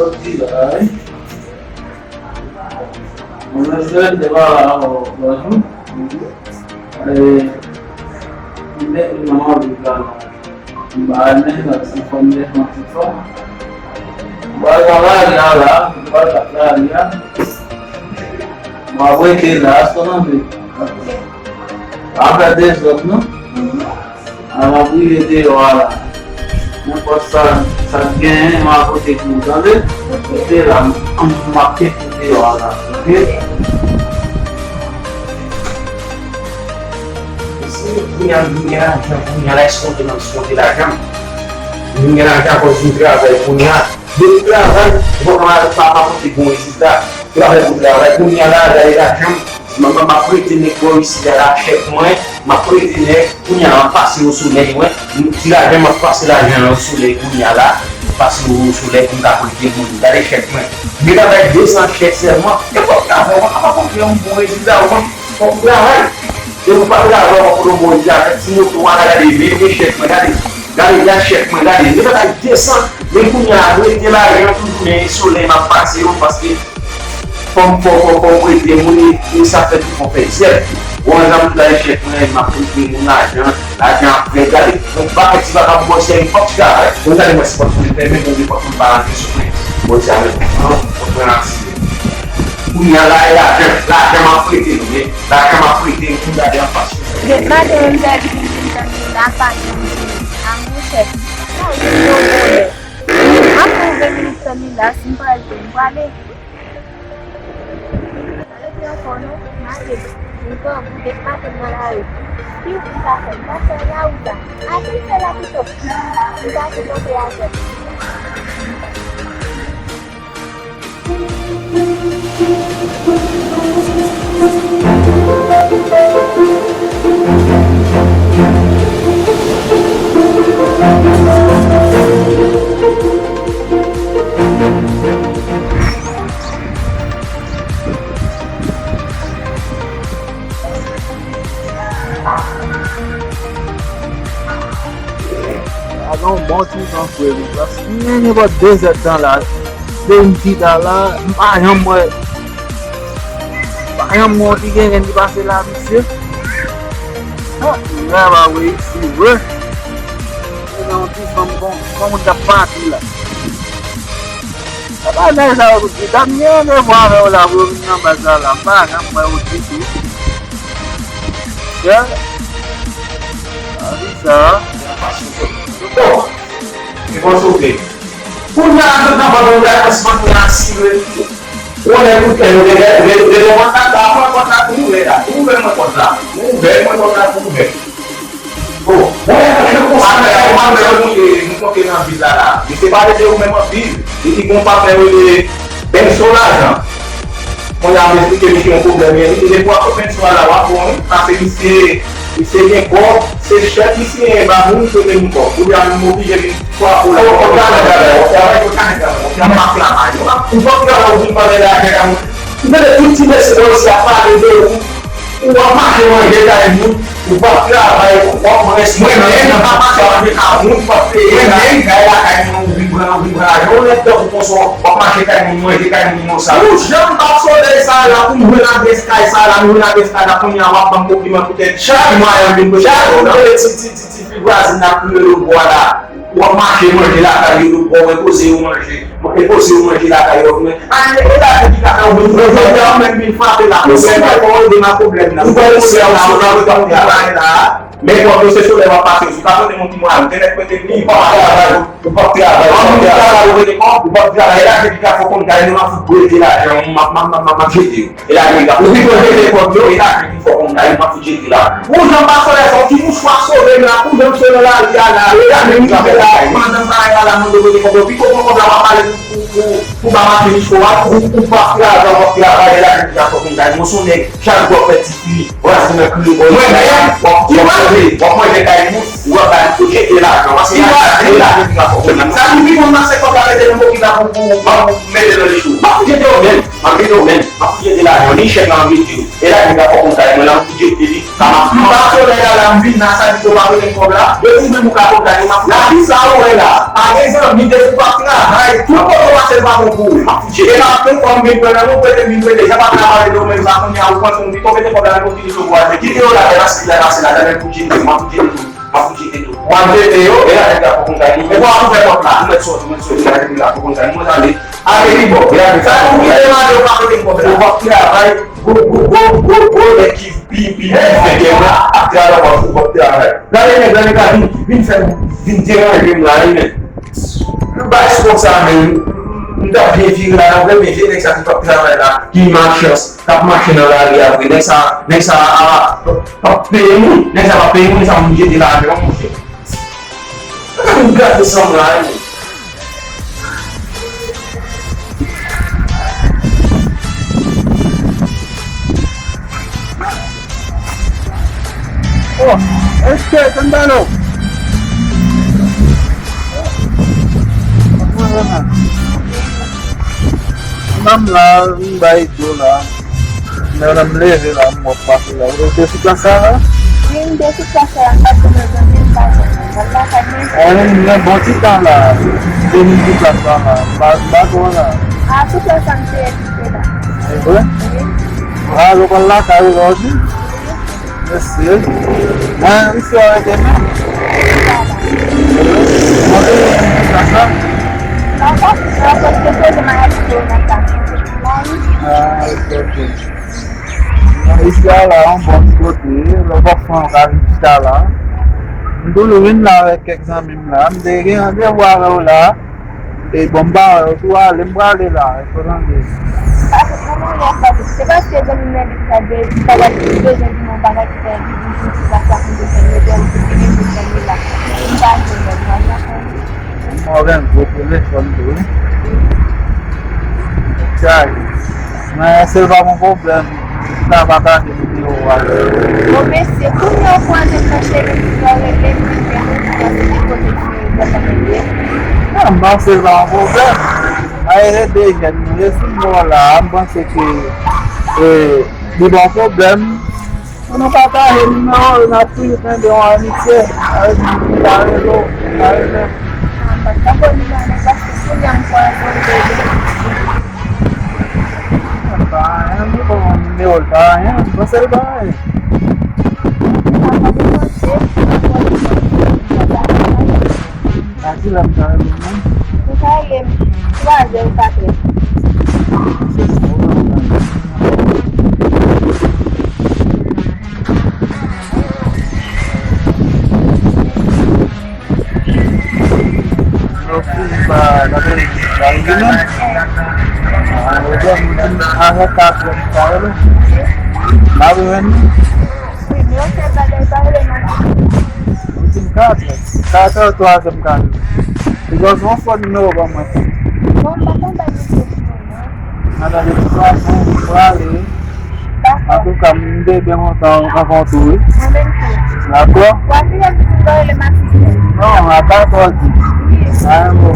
sorti là. On a fait des débats au Brésil. Il est vraiment du plan. Bahannya nggak bisa formulasi mahasiswa. Bagaimana lah, bagaimana mau itu lah, sekarang apa deh sebabnya? Aku ini orang, मैं पसंद सके हैं माँ को देखने का ले फिर हम मक्के पूरी वाला फिर punya respon dengan semua tidak menyenangkan konsentrasi dari punya kan bukan apa pun dibuat tidak punya lah dari dalam memakai ini kois sejarah shekmai makai ini punya pasti usulnya ini tidak ada pasti lagi usulnya punya lah pasti usulnya kita politik dari shekmai bila ada desa shek semua ya apa pun yang buat tidak kok lah eu pagava por mondial se muito uma ali vive chefe gari já chefe gari ele vai descer vem cunhado ele lá eu tudo bem solema parceiro parce como ele muito isso afeta o conferência o exemplo da chefe ma porque na já gari não vai se vai para você em Portugal não dá mais para você ter mesmo de Portugal isso você não punya lah mafritin ni, lah mafritin sudah ada pas. Kita dari dapat kamu cek. Aku beli sembilan simpan balik. Kalau dia kono nanti itu bukan apa malai. Kita sempat terlalu. Asyik terlalu tu. Kita cuba belajar. Agora um bom time tranquilo. Assim, eu vou desertar lá. Tem que dar lá. Ayam mau tiga yang di pasir lapis ya. Oh, enggak bawa isi gue. Nanti kamu dapat lah. Apa nih saya kita nih mau lah belum nambah salah apa kan mau itu. Ya. Bisa. Então, eu vou subir. Por nada na valor as maquiações. Olha, porque ele vai contratar com o velho, com o velho vai contratar, com o velho. Pô, não toquei na vida lá. E você vai ter o mesmo filho, e que com o papel ele pensou lá já. Quando a vez que ele tinha um problema, ele levou a pessoa lá, o apoio, para ser bem bom, ser chefe e ser barulho, ser bem bom. O diabo não morria de sua coisa. O cara vai carregar, o cara vai reclamar. Não vou ficar ouvindo para ele carregar muito. Então, tudo se desse bom, se apaga, o amarre, o anjo, é muito. O papo vai, o copo, esse momento, a massa vai ficar muito para ter. Ninguém vai lá cair no vibrar. Eu não tenho como o amarre cair no anjo, cair no moçado. O Jean passou desse lá, com o ruim desse cai, sai lá, no ruim desse cai, na punha, lá, para um pouquinho, mas porque chave, mas eu não chave, não, ele se figurasse na primeira boa o amarre, mano, lá caiu no bom, eu usei o manche, porque você o manche lá caiu, né? Ah, ele lá que fica calmo, eu realmente me falo lá, você vai pôr uma problema, não vai ser o não vai lá. Mesmo quando você leva a paciência, o carro tem muito mal, tem que ter que ir para o pode tirar, o pode tirar, ele acredita que quando cai numa figura de lá, é uma fugitiva. Ele acredita, o que ele controlou, ele acredita que quando cai numa fugitiva lá. O João passou essa, o que nos passou dele lá, o João chegou lá, ele acredita que lá, mandando para lá, mandou ele comprou, ficou com o aparelho, o barraco de chorar, o pode tirar, ele acredita que quando cai numa fugitiva, já não pode petit, olha como é que ele vai. Vamos pegar isso, o cara que chega lá, não assim, sabe que quando você coloca ele um pouquinho lá com o medo do lixo, mas podia ter o medo, mas podia ter lá, eu nem chego no vídeo. Et là, il va faire comme ça, il m'a dit, parce que la vie n'a pas dit que ma vie est comme là, je dis que mon capot d'aller, la vie ça ouais là, par exemple, il est pas là, tout le monde va se battre pour vous. Et là, tout comme il peut là, vous pouvez vivre déjà pas travailler dans même ça, on y a au point qu'on dit, on met des problèmes pour dire que voir, qui est là, là, c'est la pour dire, ma pour dire tout. Moi, je dis, et là, il va pour compagnie, mais moi, on fait comme là, on met sur, il va dire pour compagnie, moi, j'en ai, allez, bon, il a dit ça, vous pouvez demander au marketing pour faire, on va travailler. Go l'équipe pipi fait là après avoir fait travail là les gars vinn faire vinn dire là le bail comme ça mais on doit bien vivre là on veut bien vivre ça qui pas travail là qui marche cap marcher dans la vie après mais ça pas payer mais ça va payer mais ça on dit là on manger on garde ça là. Oh, tandalo. Mam lah, baik tu lah. Dalam leh lah, mau pas lah. Udah basic kelas lah. Yung basic class lang, ba't gumagawin pa siya? Wala kami. Orang ni bocil lah. Ini kelas lah. Bago lah. Ako class ang sila. Boleh? Ah, lokal lah kau lagi. Yes, yes. Nah, isi orang mana? Mungkin rasa. Tapos kasi sa mga school na kami. Ah, okay. Isi lah, bon sekolah, lepas orang sekolah. Dulu lah, exam lah, dia walau lah, bomba, tu lembra lah, itu orang dia. Sebab saya jadi medik saja, kalau dia jadi membangun kita di sekolah Indonesia, dia begini begini lah. Bantu dan Orang boleh bantu. Jadi, saya serba problem. Tak bakal di luar. Comecei com meu quando eu cheguei no Não, mas serba problem. Aí dia ni semua lah, bangsa que di bawah problem. Ano kata henno napi kan dia orang ni ke, ada lo, ada. Ako ni mana pasti yang kuat Ano ko ni ulta ya, basal ba? Lagi lam tayo mo. Kaya waje ukate. Ba lagi gini. Udah mungkin agak takut kalau lalu ini Primeiro você vai dar mungkin kata tu agam kan because one for no bang ada di sana kali aku kam de bang tahu apa tu aku Quando ele masih no apa tu lagi saya mau